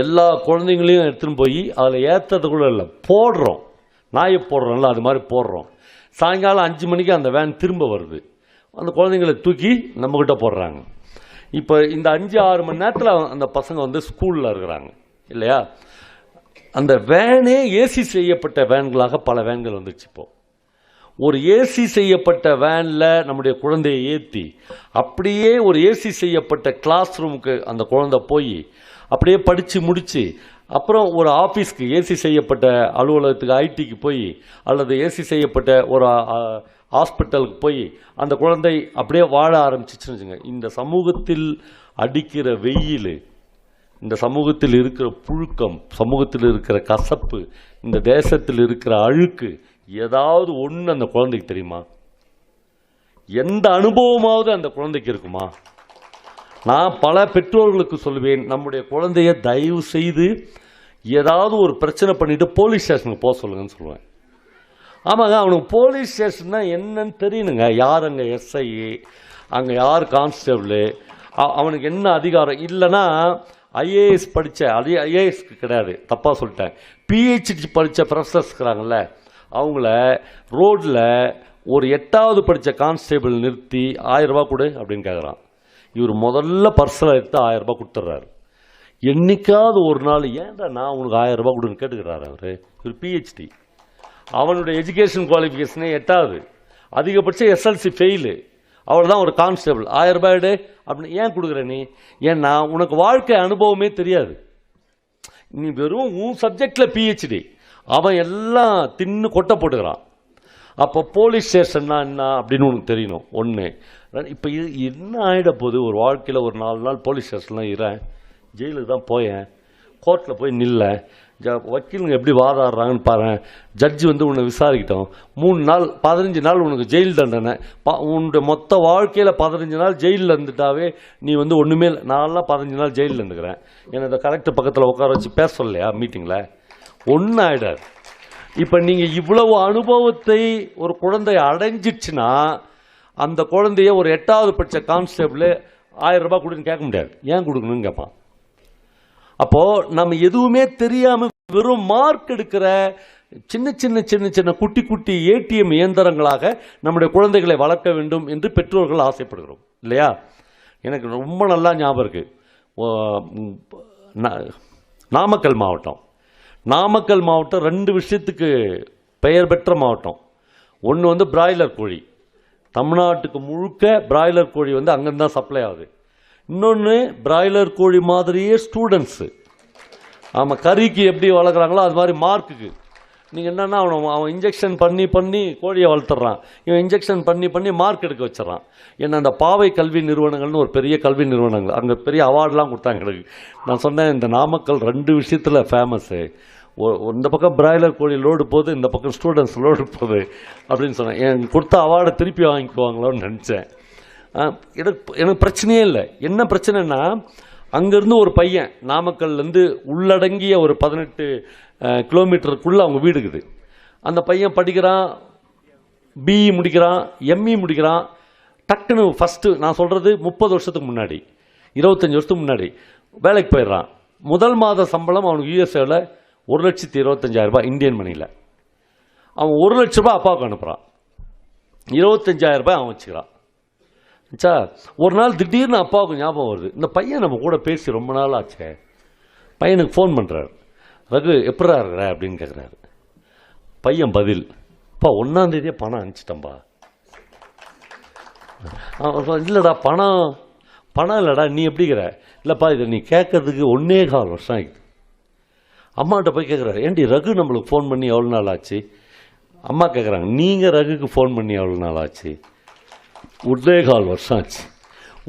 எல்லா குழந்தைங்களையும் எடுத்துன்னு போய் அதில் ஏற்றுறது கூட இல்லை, போடுறோம். நாயை போடுறோம்ல, அது மாதிரி போடுறோம். சாயங்காலம் 5 மணிக்கு அந்த வேன் திரும்ப வருது. அந்த குழந்தைங்களை தூக்கி நம்மக்கிட்ட போடுறாங்க. இப்போ இந்த 5-6 மணி நேரத்தில் அந்த பசங்க வந்து ஸ்கூலில் இருக்கிறாங்க இல்லையா. அந்த வேனே ஏசி செய்யப்பட்ட வேன்களாக பல வேன்கள் வந்துச்சு. இப்போது ஒரு ஏசி செய்யப்பட்ட வேனில் நம்முடைய குழந்தையை ஏற்றி அப்படியே ஒரு ஏசி செய்யப்பட்ட கிளாஸ் ரூமுக்கு அந்த குழந்தை போய் அப்படியே படித்து முடித்து அப்புறம் ஒரு ஆஃபீஸ்க்கு ஏசி செய்யப்பட்ட அலுவலகத்துக்கு, ஐடிக்கு போய் அல்லது ஏசி செய்யப்பட்ட ஒரு ஹாஸ்பிட்டலுக்கு போய் அந்த குழந்தை அப்படியே வாழ ஆரம்பிச்சிச்சுன்னு வச்சுங்க. இந்த சமூகத்தில் அடிக்கிற வெயில், இந்த சமூகத்தில் இருக்கிற புழுக்கம், சமூகத்தில் இருக்கிற கசப்பு, இந்த தேசத்தில் இருக்கிற அழுக்கு ஏதாவது ஒன்று அந்த குழந்தைக்கு தெரியுமா? எந்த அனுபவமாவது அந்த குழந்தைக்கு இருக்குமா? நான் பல பெற்றோர்களுக்கு சொல்லுவேன், நம்முடைய குழந்தைய தயவு செய்து ஏதாவது ஒரு பிரச்சனை பண்ணிட்டு போலீஸ் ஸ்டேஷனுக்கு போக சொல்லுங்கன்னு சொல்லுவேன். ஆமாங்க, அவனுக்கு போலீஸ் ஸ்டேஷன்னா என்னன்னு தெரியணுங்க. யார் அங்கே எஸ்ஐ, அங்கே யார் கான்ஸ்டபிள், அவனுக்கு என்ன அதிகாரம். இல்லைன்னா ஐஏஎஸ் படித்த, அதே ஐஏஎஸ்க்கு கிடையாது, தப்பாக சொல்லிட்டேன், பிஹெச்டி படித்த ப்ரொஃபஸர்ஸ் இருக்கிறாங்கல்ல, அவங்கள ரோட்டில் ஒரு 8வது படித்த கான்ஸ்டேபிள் நிறுத்தி 1000 ரூபா கொடு அப்படின்னு கேட்குறான். இவர் முதல்ல பர்ஸில் எடுத்து 1000 ரூபா கொடுத்துட்றாரு. என்னைக்காவது ஒரு நாள் ஏன்டா நான் உனக்கு 1000 ரூபா கொடுன்னு கேட்டுக்கிறாரு. இவர் பிஹெச்டி, அவனுடைய எஜுகேஷன் குவாலிஃபிகேஷனே 8வது, அதிகபட்சம் எஸ்எல்சி ஃபெயிலு, அவர் தான் ஒரு கான்ஸ்டபிள். 1000 ரூபாய் எடு அப்படின்னு ஏன் கொடுக்குற நீ? ஏன்னா உனக்கு வாழ்க்கை அனுபவமே தெரியாது. நீ வெறும் உன் சப்ஜெக்டில் பிஹெச்டி, அவன் எல்லாம் தின்னு கொட்டை போட்டுக்கிறான். அப்போ போலீஸ் ஸ்டேஷன்னா என்ன அப்படின்னு உனக்கு தெரியணும். ஒன்று. இப்போ இது என்ன ஆகிட போகுது, ஒரு வாழ்க்கையில் ஒரு 4 நாள் போலீஸ் ஸ்டேஷன்லாம் இருறேன், ஜெயிலுக்கு தான் போயேன், கோர்ட்டில் போய் நில்ல, வக்கீலுங்க எப்படி வாதாடுறாங்கன்னு பாரு, ஜட்ஜி வந்து உன்னை விசாரிக்கிட்டோம், 3 நாள் 15 நாள் உனக்கு ஜெயில் தண்டனை, உன்னுடைய மொத்த வாழ்க்கையில் 15 நாள் ஜெயிலில் இருந்துட்டாவே நீ வந்து ஒன்றுமே இல்லை. நான்லாம் 15 நாள் ஜெயிலில் இருந்துக்கிறேன், என்னை இந்த கரெக்டு பக்கத்தில் உட்கார வச்சு பேச சொல்லலையா மீட்டிங்கில்? ஒன்றும் ஆகிடாது. இப்போ நீங்கள் இவ்வளவு அனுபவத்தை ஒரு குழந்தை அடைஞ்சிடுச்சுன்னா அந்த குழந்தைய ஒரு 8வது படித்த கான்ஸ்டபிள் 1000 ரூபாய் கொடுன்னு கேட்க முடியாது. ஏன் கொடுக்கணும்னு கேட்பான். அப்போது நம்ம எதுவுமே தெரியாமல் வெறும் மார்க் எடுக்கிற சின்ன சின்ன சின்ன சின்ன குட்டி குட்டி ஏடிஎம் இயந்திரங்களாக நம்முடைய குழந்தைகளை வளர்க்க வேண்டும் என்று பெற்றோர்கள் ஆசைப்படுகிறோம் இல்லையா? எனக்கு ரொம்ப நல்லா ஞாபகம் இருக்குது. நாமக்கல் மாவட்டம் 2 விஷயத்துக்கு பெயர் பெற்ற மாவட்டம். ஒன்று வந்து பிராய்லர் கோழி, தமிழ்நாட்டுக்கு முழுக்க பிராய்லர் கோழி வந்து அங்கேருந்து தான் சப்ளை ஆகுது. இன்னொன்று பிராய்லர் கோழி மாதிரியே ஸ்டூடெண்ட்ஸு, ஆமாம், கறிக்கு எப்படி வளர்க்குறாங்களோ அது மாதிரி மார்க்குக்கு நீங்கள் என்னென்னா அவன் இன்ஜெக்ஷன் பண்ணி கோழியை வளர்த்துறான், இவன் இன்ஜெக்ஷன் பண்ணி மார்க் எடுக்க வச்சிடறான். ஏன்னா அந்த பாவை கல்வி நிறுவனங்கள்னு ஒரு பெரிய கல்வி நிறுவனங்கள், அங்கே பெரிய அவார்டெலாம் கொடுத்தாங்க எனக்கு. நான் சொன்னேன், இந்த நாமக்கல் 2 விஷயத்தில் ஃபேமஸ்ஸு. இந்த பக்கம் பிராய்லர் கோழி லோடு போகுது, இந்த பக்கம் ஸ்டூடெண்ட்ஸ் லோடு போகுது அப்படின்னு சொன்னேன். எனக்கு கொடுத்த அவார்டை திருப்பி வாங்கிக்குவாங்களோன்னு நினச்சேன். எனக்கு பிரச்சனையே இல்லை. என்ன பிரச்சனைன்னா, அங்கேருந்து ஒரு பையன் நாமக்கல்லேருந்து உள்ளடங்கிய ஒரு 18 கிலோமீட்டருக்குள்ளே அவங்க வீடு இருக்குது. அந்த பையன் படிக்கிறான், பிஇ முடிக்கிறான், எம்இ முடிக்கிறான். டக்குன்னு ஃபஸ்ட்டு நான் சொல்கிறது 30 வருஷத்துக்கு முன்னாடி, 25 வருஷத்துக்கு முன்னாடி வேலைக்கு போயிடுறான். முதல் மாத சம்பளம் அவனுக்கு யூஎஸ்ஏவில் 1,25,000 இந்தியன் மணியில். அவன் 1 லட்ச ரூபா அப்பாவுக்கு அனுப்புகிறான், 25,000 அவன் வச்சுக்கிறான். ஒரு நாள் திடீர்னு அப்பாவுக்கு ஞாபகம் வருது, இந்த பையன் நம்ம கூட பேசி ரொம்ப நாள் ஆச்சே. பையனுக்கு ஃபோன் பண்ணுறாரு, ரகு எப்படா இருக்கிற அப்படின்னு கேட்குறாரு. பையன் பதில், அப்பா 1ஆம் தேதியே பணம் அனுப்பிச்சிட்டம்பா. இல்லைடா பணம் இல்லைடா, நீ எப்படிங்கிற? இல்லைப்பா இதை நீ கேட்கறதுக்கு 1.25 வருஷம் ஆகிடுது. அம்மாட்ட போய் கேட்குறாரு, ஏன்டி ரகு நம்மளுக்கு ஃபோன் பண்ணி எவ்வளோ நாள் ஆச்சு? அம்மா கேட்குறாங்க, நீங்கள் ரகுக்கு ஃபோன் பண்ணி எவ்வளோ நாள் ஆச்சு? 1.25 வருஷம் ஆச்சு.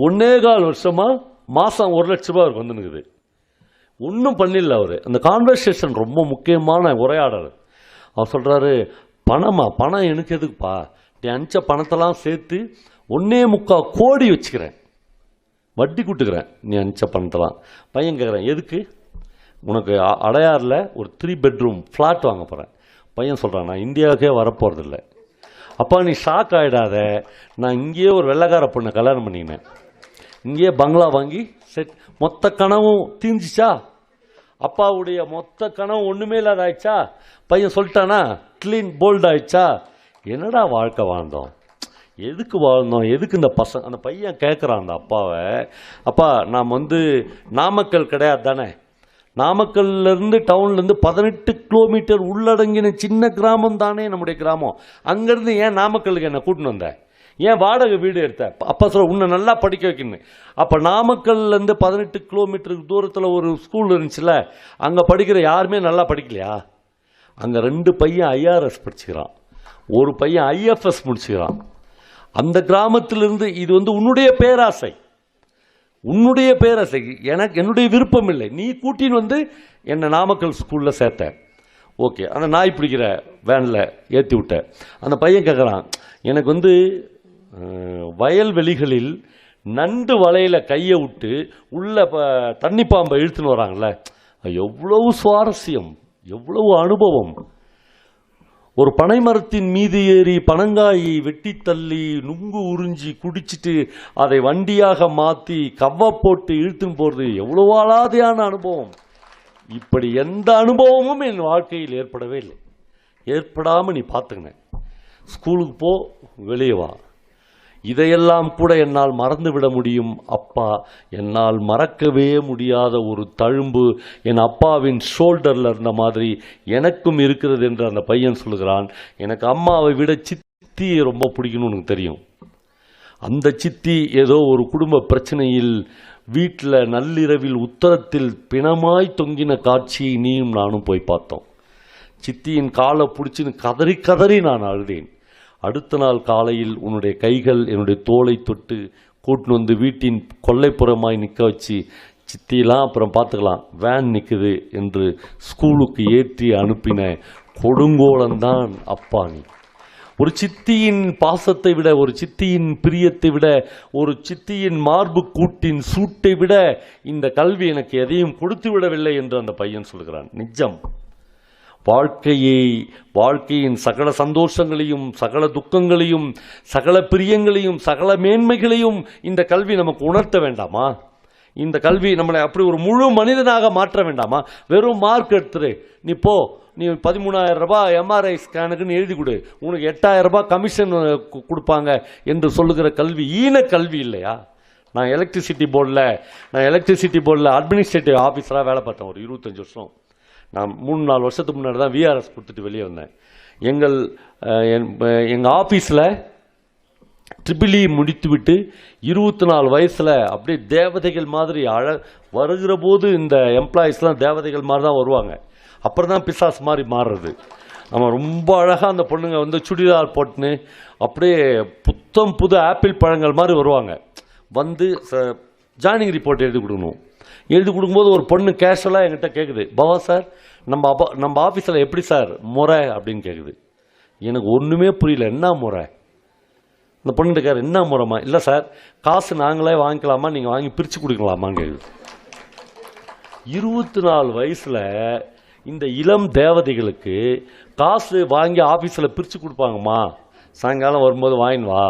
1.25 வருஷமாக மாதம் 1 லட்ச ரூபா அவருக்கு வந்துனுக்குது. ஒன்றும் பண்ணிடல அவர். அந்த கான்வர்சேஷன் ரொம்ப முக்கியமான உரையாடல். அவர் சொல்கிறாரு, பணம் எனக்கு எதுக்குப்பா, நீ அனுப்பிச்ச பணத்தெல்லாம் சேர்த்து 1.25 கோடி வச்சுக்கிறேன், வட்டி கூட்டுக்கிறேன் நீ அனுப்பிச்ச பணத்தெல்லாம். பையன் கேட்குறேன், எதுக்கு? உனக்கு அடையாறில் ஒரு 3 பெட்ரூம் ஃப்ளாட் வாங்க போகிறேன். பையன் சொல்கிறான், நான் இந்தியாவுக்கே வரப்போகிறதில்ல. அப்பா நீ ஷாக் ஆகிடாத, நான் இங்கேயே ஒரு வெள்ளைக்கார பொண்ணை கல்யாணம் பண்ணிக்கினேன், இங்கேயே பங்களா வாங்கி செட். மொத்த கனவும் தீர்ந்துச்சா? அப்பாவுடைய மொத்த கனவு ஒன்றுமே இல்லாத ஆயிடுச்சா? பையன் சொல்லிட்டானா, க்ளீன் போல்ட் ஆயிடுச்சா? என்னடா வாழ்க்கை வாழ்ந்தோம், எதுக்கு வாழ்ந்தோம், எதுக்கு இந்த பசங்க? அந்த பையன் கேட்குறான் அந்த அப்பாவை, அப்பா நாம் நாமக்கல் கிடையாது தானே, நாமக்கல்லேருந்து டவுன்லேருந்து 18 கிலோமீட்டர் உள்ளடங்கின சின்ன கிராமம் தானே நம்முடைய கிராமம். அங்கேருந்து ஏன் நாமக்கலுக்கு என்னை கூட்டின்னு வந்தேன், ஏன் வாடகை வீடு எடுத்த? அப்பா சொல்ல, உன்னை நல்லா படிக்க வைக்கணும். அப்போ நாமக்கல்லேருந்து 18 கிலோமீட்டருக்கு தூரத்தில் ஒரு ஸ்கூல் இருந்துச்சுல, அங்கே படிக்கிற யாருமே நல்லா படிக்கலையா? அங்கே 2 பையன் ஐஆர்எஸ் படிச்சுக்கிறான், ஒரு பையன் ஐஎஃப்எஸ் முடிச்சுக்கிறான். அந்த கிராமத்திலிருந்து இது உன்னுடைய பேராசை, உன்னுடைய பேராசை, எனக்கு என்னுடைய விருப்பம் இல்லை. நீ கூட்டின்னு என்னை நாமக்கல் ஸ்கூலில் சேர்த்த. ஓகே, அந்த நாய் பிடிக்கிற வேனில் ஏற்றி விட்ட. அந்த பையன் கேட்குறான், எனக்கு வயல்வெளிகளில் நண்டு வலையில் கையை விட்டு உள்ள தண்ணி பாம்பை இழுத்துன்னு வராங்களே, எவ்வளவு சுவாரஸ்யம், எவ்வளவு அனுபவம். ஒரு பனை மரத்தின் மீது ஏறி பனங்காயை வெட்டி தள்ளி நுங்கு உறிஞ்சி குடிச்சிட்டு அதை வண்டியாக மாற்றி கவ்வ போட்டு இழுத்துன்னு போகிறது எவ்வளோ அலாதையான அனுபவம். இப்படி எந்த அனுபவமும் என் வாழ்க்கையில் ஏற்படவே இல்லை. ஏற்படாமல் நீ பார்த்துக்கினேன். ஸ்கூலுக்கு போ, வெளியே வா, இதையெல்லாம் கூட என்னால் மறந்துவிட முடியும். அப்பா, என்னால் மறக்கவே முடியாத ஒரு தழும்பு என் அப்பாவின் ஷோல்டரில் இருந்த மாதிரி எனக்கும் இருக்கிறது என்று அந்த பையன் சொல்லுகிறான். எனக்கு அம்மாவை விட சித்தியை ரொம்ப பிடிக்கணும்னு எனக்கு தெரியும். அந்த சித்தி ஏதோ ஒரு குடும்ப பிரச்சனையில் வீட்டில் நள்ளிரவில் உத்தரத்தில் பிணமாய் தொங்கின காட்சியை நீயும் நானும் போய் பார்த்தோம். சித்தியின் காலை பிடிச்சின்னு கதறி கதறி நான் அழுதேன். அடுத்த நாள் காலையில் உன்னுடைய கைகள் என்னுடைய தோலை தொட்டு கூட்டின்னு வீட்டின் கொல்லைப்புறமாய் நிற்க வச்சு, சித்திலாம் அப்புறம் பார்த்துக்கலாம், வேன் நிற்குது என்று ஸ்கூலுக்கு ஏற்றி அனுப்பின கொடுங்கோலந்தான் அப்பா நீ. ஒரு சித்தியின் பாசத்தை விட, ஒரு சித்தியின் பிரியத்தை விட, ஒரு சித்தியின் மார்பு கூட்டின் சூட்டை விட இந்த கல்வி எனக்கு எதையும் கொடுத்து விடவில்லை என்று அந்த பையன் சொல்கிறான். நிஜம். வாழ்க்கையின் சகல சந்தோஷங்களையும் சகல துக்கங்களையும் சகல பிரியங்களையும் சகல மேன்மைகளையும் இந்த கல்வி நமக்கு உணர்த்த வேண்டாமா? இந்த கல்வி நம்மளை அப்படி ஒரு முழு மனிதனாக மாற்ற வேண்டாமா? வெறும் மார்க் எடுத்துரு, நீ போ, நீ 13,000 ரூபாய் எம்ஆர்ஐ ஸ்கேனுக்குன்னு எழுதி கொடு, உனக்கு 8,000 ரூபாய் கமிஷன் கொடுப்பாங்க என்று சொல்லுகிற கல்வி ஈன கல்வி இல்லையா? நான் எலக்ட்ரிசிட்டி போர்டில் அட்மினிஸ்ட்ரேட்டிவ் ஆஃபீஸராக வேலை பார்த்தேன் ஒரு 25 வருஷம். நான் 3-4 வருஷத்துக்கு முன்னாடி தான் விஆர்எஸ் கொடுத்துட்டு வெளியே வந்தேன். எங்கள் ஆஃபீஸில் ட்ரிபிள் இ முடித்துவிட்டு 24 வயசில் அப்படியே தேவதைகள் மாதிரி வருகிற போது இந்த எம்ப்ளாயீஸ்லாம் தேவதைகள் மாதிரி தான் வருவாங்க. அப்புறம் தான் பிசாஸ் மாதிரி மாறுறது. அவன் ரொம்ப அழகாக அந்த பொண்ணுங்க வந்து சுடிதார் போட்டுன்னு அப்படியே புத்தம் புது ஆப்பிள் பழங்கள் மாதிரி வருவாங்க. வந்து ஜாயினிங் ரிப்போர்ட் எழுதி கொடுக்கணும். எழுதி கொடுக்கும்போது ஒரு பொண்ணு கேஷுவலாக என்கிட்ட கேட்குது, பவா சார் நம்ம ஆஃபீஸில் எப்படி சார் முறை அப்படின்னு கேட்குது. எனக்கு ஒன்றுமே புரியல, என்ன முறை? இந்த பொண்ணுகிட்ட கேட்குற, என்ன முறைமா? இல்லை சார், காசு நாங்களே வாங்கிக்கலாமா, நீங்கள் வாங்கி பிரித்து கொடுக்கலாமான்னு கேட்குது. 24 வயசில் இந்த இளம் தேவதைகளுக்கு காசு வாங்கி ஆஃபீஸில் பிரித்து கொடுப்பாங்கம்மா, சாயங்காலம் வரும்போது வாங்கின்னு வா,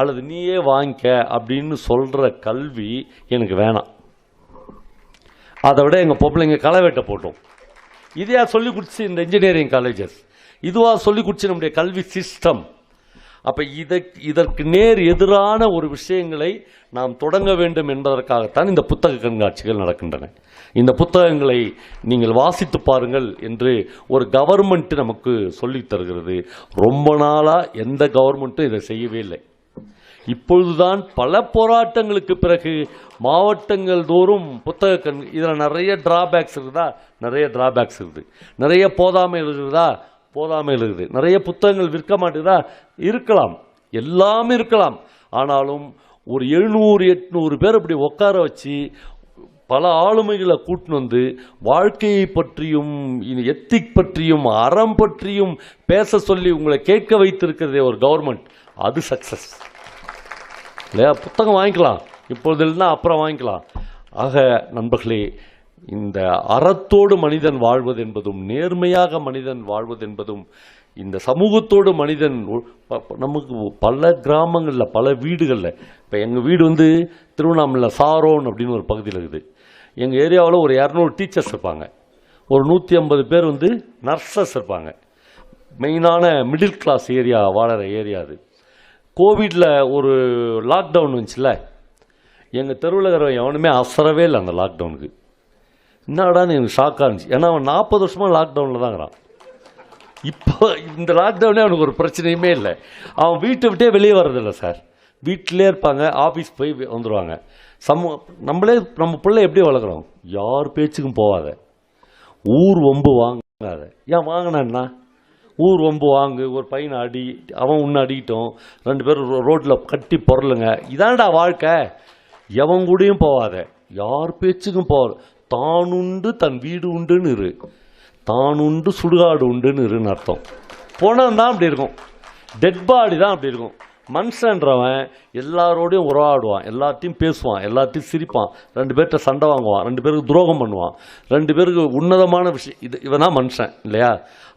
அல்லது நீயே வாங்கிக்க அப்படின்னு சொல்கிற கல்வி எனக்கு வேணாம். அதை விட எங்கள் பொம்பளைங்க களை வெட்ட போட்டோம். இதையா சொல்லி கொடுத்து இந்த இன்ஜினியரிங் காலேஜஸ், இதுவாக சொல்லி கொடுத்து நம்முடைய கல்வி சிஸ்டம். அப்போ இதற்கு நேர் எதிரான ஒரு விஷயங்களை நாம் தொடங்க வேண்டும் என்பதற்காகத்தான் இந்த புத்தக கண்காட்சிகள் நடக்கின்றன. இந்த புத்தகங்களை நீங்கள் வாசித்து பாருங்கள் என்று ஒரு கவர்மெண்ட் நமக்கு சொல்லித் தருகிறது. ரொம்ப நாளாக எந்த கவர்மெண்ட்டும் இதை செய்யவே இல்லை. இப்பொழுதுதான் பல போராட்டங்களுக்கு பிறகு மாவட்டங்கள் தோறும் புத்தக இதில் நிறைய டிராபேக்ஸ் இருக்குதா, நிறைய டிராபேக்ஸ் இருக்குது. நிறைய போதாமை இருக்குதா, போதாமை இருக்குது. நிறைய புத்தகங்கள் விற்க மாட்டேதா, இருக்கலாம், எல்லாமே இருக்கலாம். ஆனாலும் ஒரு 700-800 பேர் இப்படி உட்கார வச்சு பல ஆளுமைகளை கூட்டின்னு வந்து வாழ்க்கையை பற்றியும் எத்திக் பற்றியும் அறம் பற்றியும் பேச சொல்லி உங்களை கேட்க வைத்திருக்கிறதே ஒரு கவர்மெண்ட், அது சக்சஸ் இல்லையா? புத்தகம் வாங்கிக்கலாம், இப்பொழுது இல்லைன்னா அப்புறம் வாங்கிக்கலாம். ஆக நண்பர்களே, இந்த அறத்தோடு மனிதன் வாழ்வது என்பதும் நேர்மையாக மனிதன் வாழ்வது என்பதும் இந்த சமூகத்தோடு மனிதன் நமக்கு பல கிராமங்களில் பல வீடுகளில், இப்போ எங்கள் வீடு வந்து திருவண்ணாமலை சாரோன் அப்படின்னு ஒரு பகுதியில் இருக்குது. எங்கள் ஏரியாவில் ஒரு 200 டீச்சர்ஸ் இருப்பாங்க, ஒரு 150 பேர் வந்து நர்சஸ் இருப்பாங்க. மெயினான மிடில் கிளாஸ் ஏரியா வாழற ஏரியா அது. கோவிடில் ஒரு லாக்டவுன் வந்துச்சுல, எங்கள் தெருவில் இருக்கிற எவனுமே அசரவே இல்லை அந்த லாக்டவுனுக்கு. என்னடான்னு எனக்கு ஷாக்காக இருந்துச்சு. ஏன்னா அவன் 40 வருஷமாக லாக்டவுனில் தான் இருக்கிறான். இப்போ இந்த லாக்டவுனே அவனுக்கு ஒரு பிரச்சனையுமே இல்லை. அவன் வீட்டை விட்டே வெளியே வர்றதில்லை சார், வீட்டிலே இருப்பாங்க, ஆஃபீஸ் போய் வந்துடுவாங்க. நம்ம பிள்ளை எப்படி வளர்க்குறோம், யார் பேச்சுக்கும் போகாத, ஊர் வம்பு வாங்காத. ஏன் வாங்கினா ஊர் வம்பு வாங்கு, ஒரு பையனை அடி, அவன் உன்னை அடிக்கிட்டோம், 2 பேரும் ரோட்டில் கட்டி பொருளுங்க, இதான்டா வாழ்க்கை. எவன் கூடயும் போகாத, யார் பேச்சுக்கும் போகாத, தானுண்டு தன் வீடு உண்டுன்னு இரு, தானுண்டு சுடுகாடு உண்டுன்னு இருன்னு அர்த்தம். போனவன் தான் அப்படி இருக்கும், டெட் பாடி தான் அப்படி இருக்கும். மனுஷன்றவன் எல்லாரோடையும் உறவாடுவான், எல்லாத்தையும் பேசுவான், எல்லாத்தையும் சிரிப்பான், 2 பேர்கிட்ட சண்டை வாங்குவான், 2 பேருக்கு துரோகம் பண்ணுவான், 2 பேருக்கு உன்னதமான விஷயம் இது, இவனா மனுஷன் இல்லையா?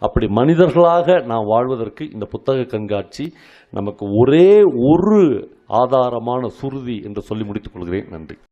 அப்படி மனிதர்களாக நாம் வாழ்வதற்கு இந்த புத்தக கண்காட்சி நமக்கு ஒரே ஒரு ஆதாரமான சுருதி என்று சொல்லி முடித்துக் கொள்கிறேன். நன்றி.